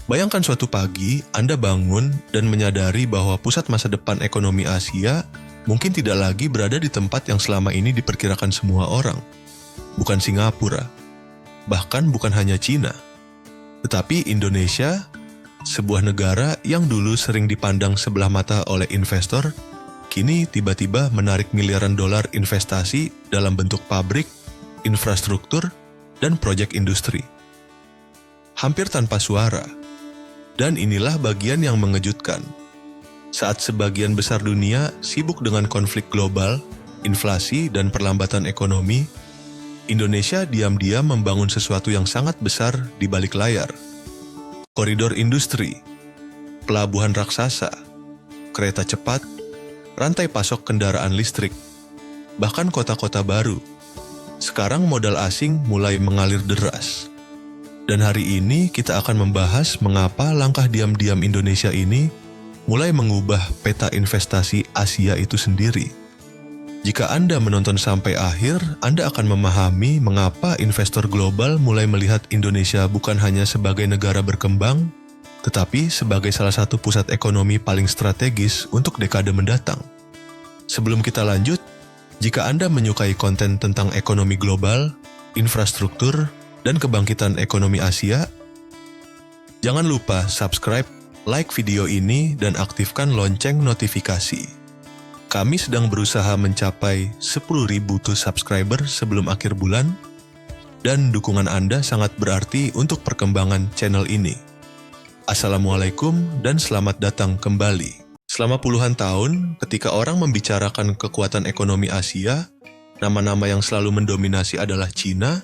Bayangkan suatu pagi Anda bangun dan menyadari bahwa pusat masa depan ekonomi Asia mungkin tidak lagi berada di tempat yang selama ini diperkirakan semua orang. Bukan Singapura, bahkan bukan hanya Cina, tetapi Indonesia, sebuah negara yang dulu sering dipandang sebelah mata oleh investor, kini tiba-tiba menarik miliaran dolar investasi dalam bentuk pabrik, infrastruktur, dan proyek industri. Hampir tanpa suara. Dan inilah bagian yang mengejutkan. Saat sebagian besar dunia sibuk dengan konflik global, inflasi, dan perlambatan ekonomi, Indonesia diam-diam membangun sesuatu yang sangat besar di balik layar. Koridor industri, pelabuhan raksasa, kereta cepat, rantai pasok kendaraan listrik, bahkan kota-kota baru. Sekarang modal asing mulai mengalir deras. Dan hari ini kita akan membahas mengapa langkah diam-diam Indonesia ini mulai mengubah peta investasi Asia itu sendiri. Jika Anda menonton sampai akhir, Anda akan memahami mengapa investor global mulai melihat Indonesia bukan hanya sebagai negara berkembang, tetapi sebagai salah satu pusat ekonomi paling strategis untuk dekade mendatang. Sebelum kita lanjut, jika Anda menyukai konten tentang ekonomi global, infrastruktur, dan kebangkitan ekonomi Asia, jangan lupa subscribe, like video ini, dan aktifkan lonceng notifikasi. Kami sedang berusaha mencapai 10.000 subscriber sebelum akhir bulan, dan dukungan Anda sangat berarti untuk perkembangan channel ini. Assalamualaikum dan selamat datang kembali. Selama puluhan tahun, ketika orang membicarakan kekuatan ekonomi Asia, nama-nama yang selalu mendominasi adalah Cina,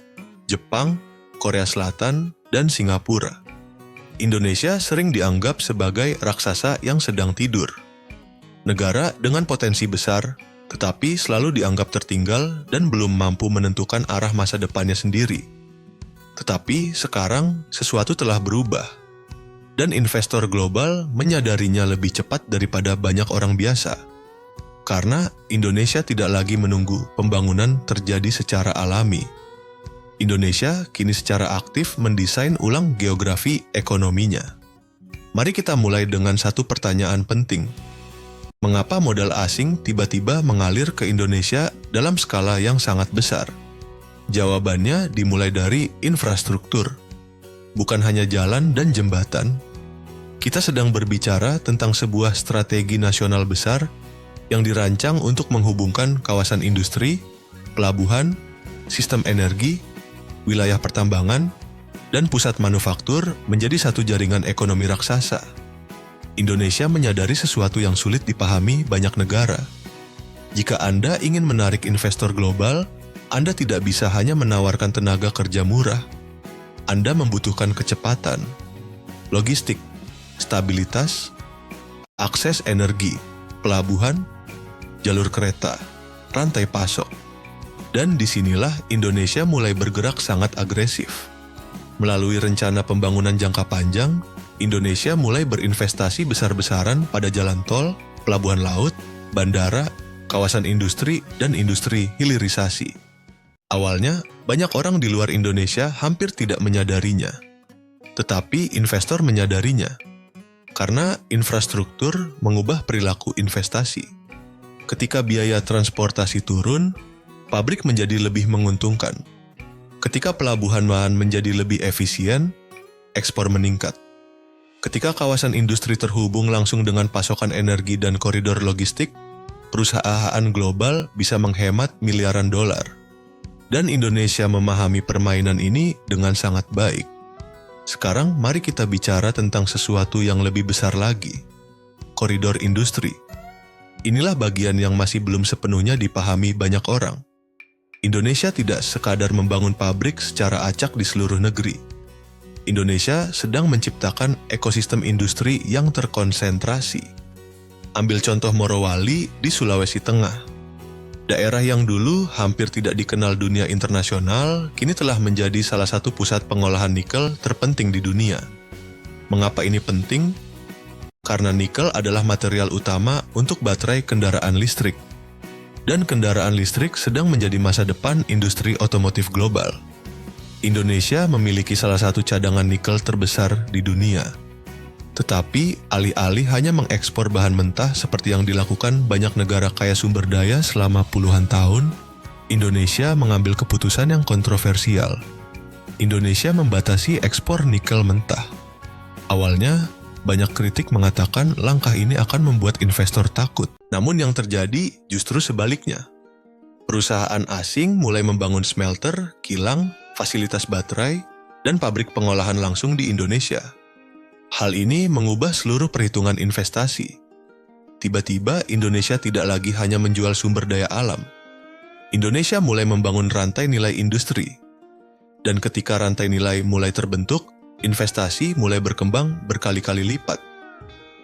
Jepang, Korea Selatan, dan Singapura. Indonesia sering dianggap sebagai raksasa yang sedang tidur. Negara dengan potensi besar, tetapi selalu dianggap tertinggal dan belum mampu menentukan arah masa depannya sendiri. Tetapi sekarang sesuatu telah berubah, dan investor global menyadarinya lebih cepat daripada banyak orang biasa. Karena Indonesia tidak lagi menunggu pembangunan terjadi secara alami. Indonesia kini secara aktif mendesain ulang geografi ekonominya. Mari kita mulai dengan satu pertanyaan penting. Mengapa modal asing tiba-tiba mengalir ke Indonesia dalam skala yang sangat besar? Jawabannya dimulai dari infrastruktur. Bukan hanya jalan dan jembatan. Kita sedang berbicara tentang sebuah strategi nasional besar yang dirancang untuk menghubungkan kawasan industri, pelabuhan, sistem energi, wilayah pertambangan, dan pusat manufaktur menjadi satu jaringan ekonomi raksasa. Indonesia menyadari sesuatu yang sulit dipahami banyak negara. Jika Anda ingin menarik investor global, Anda tidak bisa hanya menawarkan tenaga kerja murah. Anda membutuhkan kecepatan, logistik, stabilitas, akses energi, pelabuhan, jalur kereta, rantai pasok. Dan disinilah Indonesia mulai bergerak sangat agresif. Melalui rencana pembangunan jangka panjang, Indonesia mulai berinvestasi besar-besaran pada jalan tol, pelabuhan laut, bandara, kawasan industri, dan industri hilirisasi. Awalnya, banyak orang di luar Indonesia hampir tidak menyadarinya. Tetapi investor menyadarinya. Karena infrastruktur mengubah perilaku investasi. Ketika biaya transportasi turun, pabrik menjadi lebih menguntungkan. Ketika pelabuhan menjadi lebih efisien, ekspor meningkat. Ketika kawasan industri terhubung langsung dengan pasokan energi dan koridor logistik, perusahaan global bisa menghemat miliaran dolar. Dan Indonesia memahami permainan ini dengan sangat baik. Sekarang mari kita bicara tentang sesuatu yang lebih besar lagi. Koridor industri. Inilah bagian yang masih belum sepenuhnya dipahami banyak orang. Indonesia tidak sekadar membangun pabrik secara acak di seluruh negeri. Indonesia sedang menciptakan ekosistem industri yang terkonsentrasi. Ambil contoh Morowali di Sulawesi Tengah. Daerah yang dulu hampir tidak dikenal dunia internasional, kini telah menjadi salah satu pusat pengolahan nikel terpenting di dunia. Mengapa ini penting? Karena nikel adalah material utama untuk baterai kendaraan listrik. Dan kendaraan listrik sedang menjadi masa depan industri otomotif global. Indonesia memiliki salah satu cadangan nikel terbesar di dunia. Tetapi alih-alih hanya mengekspor bahan mentah seperti yang dilakukan banyak negara kaya sumber daya selama puluhan tahun, Indonesia mengambil keputusan yang kontroversial. Indonesia membatasi ekspor nikel mentah. Awalnya, banyak kritik mengatakan langkah ini akan membuat investor takut. Namun yang terjadi justru sebaliknya. Perusahaan asing mulai membangun smelter, kilang, fasilitas baterai, dan pabrik pengolahan langsung di Indonesia. Hal ini mengubah seluruh perhitungan investasi. Tiba-tiba Indonesia tidak lagi hanya menjual sumber daya alam. Indonesia mulai membangun rantai nilai industri. Dan ketika rantai nilai mulai terbentuk, investasi mulai berkembang berkali-kali lipat.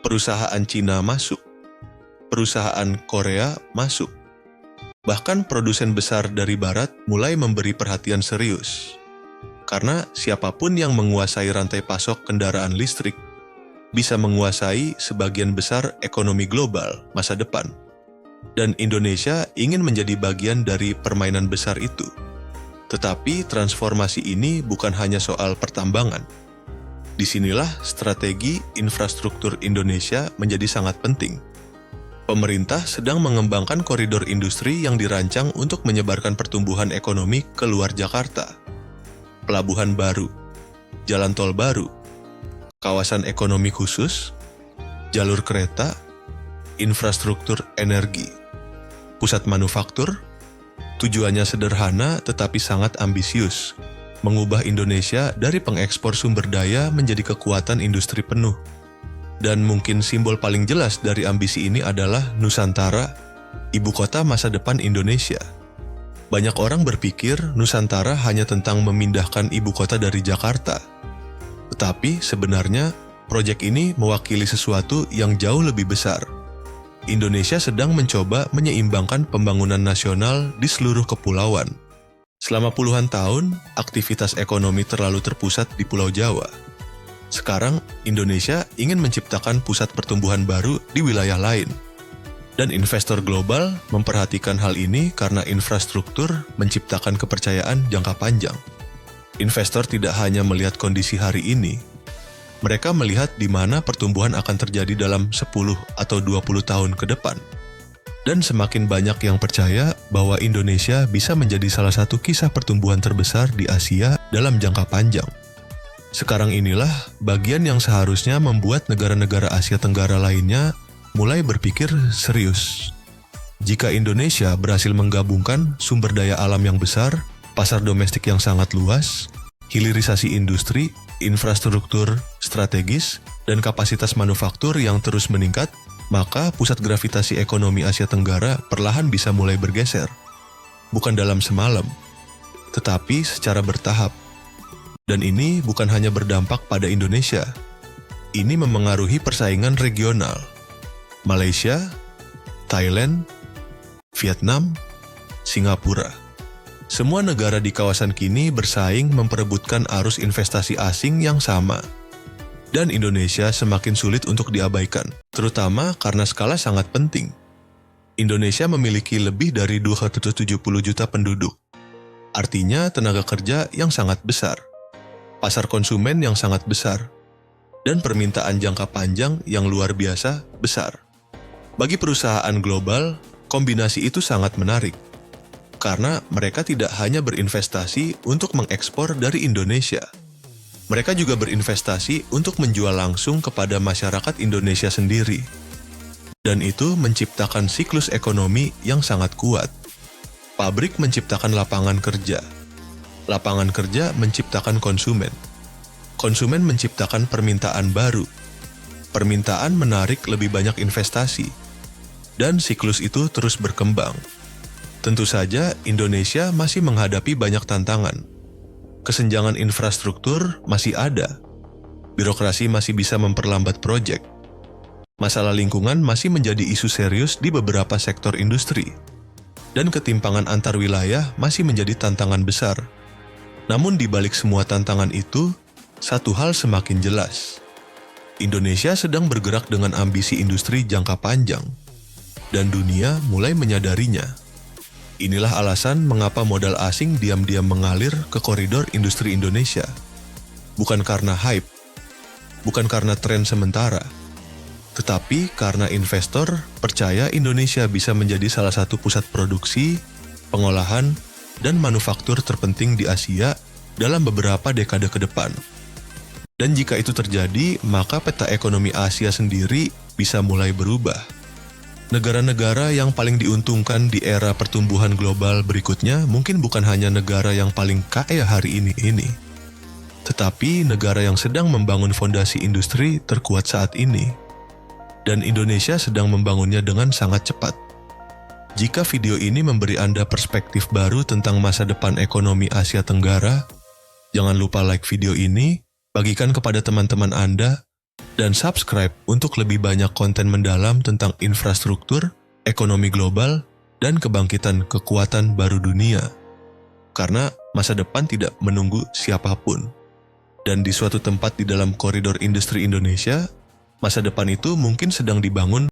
Perusahaan Cina masuk. Perusahaan Korea masuk. Bahkan produsen besar dari barat mulai memberi perhatian serius. Karena siapapun yang menguasai rantai pasok kendaraan listrik bisa menguasai sebagian besar ekonomi global masa depan. Dan Indonesia ingin menjadi bagian dari permainan besar itu. Tetapi transformasi ini bukan hanya soal pertambangan. Disinilah strategi infrastruktur Indonesia menjadi sangat penting. Pemerintah sedang mengembangkan koridor industri yang dirancang untuk menyebarkan pertumbuhan ekonomi ke luar Jakarta. Pelabuhan baru, jalan tol baru, kawasan ekonomi khusus, jalur kereta, infrastruktur energi, pusat manufaktur. Tujuannya sederhana tetapi sangat ambisius, mengubah Indonesia dari pengekspor sumber daya menjadi kekuatan industri penuh. Dan mungkin simbol paling jelas dari ambisi ini adalah Nusantara, ibu kota masa depan Indonesia. Banyak orang berpikir Nusantara hanya tentang memindahkan ibu kota dari Jakarta. Tetapi sebenarnya, proyek ini mewakili sesuatu yang jauh lebih besar. Indonesia sedang mencoba menyeimbangkan pembangunan nasional di seluruh kepulauan. Selama puluhan tahun, aktivitas ekonomi terlalu terpusat di Pulau Jawa. Sekarang, Indonesia ingin menciptakan pusat pertumbuhan baru di wilayah lain. Dan investor global memperhatikan hal ini karena infrastruktur menciptakan kepercayaan jangka panjang. Investor tidak hanya melihat kondisi hari ini, mereka melihat di mana pertumbuhan akan terjadi dalam 10 atau 20 tahun ke depan. Dan semakin banyak yang percaya bahwa Indonesia bisa menjadi salah satu kisah pertumbuhan terbesar di Asia dalam jangka panjang. Sekarang inilah bagian yang seharusnya membuat negara-negara Asia Tenggara lainnya mulai berpikir serius. Jika Indonesia berhasil menggabungkan sumber daya alam yang besar, pasar domestik yang sangat luas, hilirisasi industri, infrastruktur strategis, dan kapasitas manufaktur yang terus meningkat, maka pusat gravitasi ekonomi Asia Tenggara perlahan bisa mulai bergeser. Bukan dalam semalam, tetapi secara bertahap. Dan ini bukan hanya berdampak pada Indonesia. Ini memengaruhi persaingan regional. Malaysia, Thailand, Vietnam, Singapura. Semua negara di kawasan kini bersaing memperebutkan arus investasi asing yang sama. Dan Indonesia semakin sulit untuk diabaikan, terutama karena skala sangat penting. Indonesia memiliki lebih dari 270 juta penduduk. Artinya tenaga kerja yang sangat besar, pasar konsumen yang sangat besar, dan permintaan jangka panjang yang luar biasa besar. Bagi perusahaan global, kombinasi itu sangat menarik. Karena mereka tidak hanya berinvestasi untuk mengekspor dari Indonesia. Mereka juga berinvestasi untuk menjual langsung kepada masyarakat Indonesia sendiri. Dan itu menciptakan siklus ekonomi yang sangat kuat. Pabrik menciptakan lapangan kerja. Lapangan kerja menciptakan konsumen. Konsumen menciptakan permintaan baru. Permintaan menarik lebih banyak investasi. Dan siklus itu terus berkembang. Tentu saja, Indonesia masih menghadapi banyak tantangan. Kesenjangan infrastruktur masih ada. Birokrasi masih bisa memperlambat proyek. Masalah lingkungan masih menjadi isu serius di beberapa sektor industri. Dan ketimpangan antar wilayah masih menjadi tantangan besar. Namun di balik semua tantangan itu, satu hal semakin jelas. Indonesia sedang bergerak dengan ambisi industri jangka panjang. Dan dunia mulai menyadarinya. Inilah alasan mengapa modal asing diam-diam mengalir ke koridor industri Indonesia. Bukan karena hype, bukan karena tren sementara, tetapi karena investor percaya Indonesia bisa menjadi salah satu pusat produksi, pengolahan, dan manufaktur terpenting di Asia dalam beberapa dekade ke depan. Dan jika itu terjadi, maka peta ekonomi Asia sendiri bisa mulai berubah. Negara-negara yang paling diuntungkan di era pertumbuhan global berikutnya mungkin bukan hanya negara yang paling kaya hari ini, tetapi negara yang sedang membangun fondasi industri terkuat saat ini. Dan Indonesia sedang membangunnya dengan sangat cepat. Jika video ini memberi Anda perspektif baru tentang masa depan ekonomi Asia Tenggara, jangan lupa like video ini, bagikan kepada teman-teman Anda, dan subscribe untuk lebih banyak konten mendalam tentang infrastruktur, ekonomi global, dan kebangkitan kekuatan baru dunia. Karena masa depan tidak menunggu siapapun. Dan di suatu tempat di dalam koridor industri Indonesia, masa depan itu mungkin sedang dibangun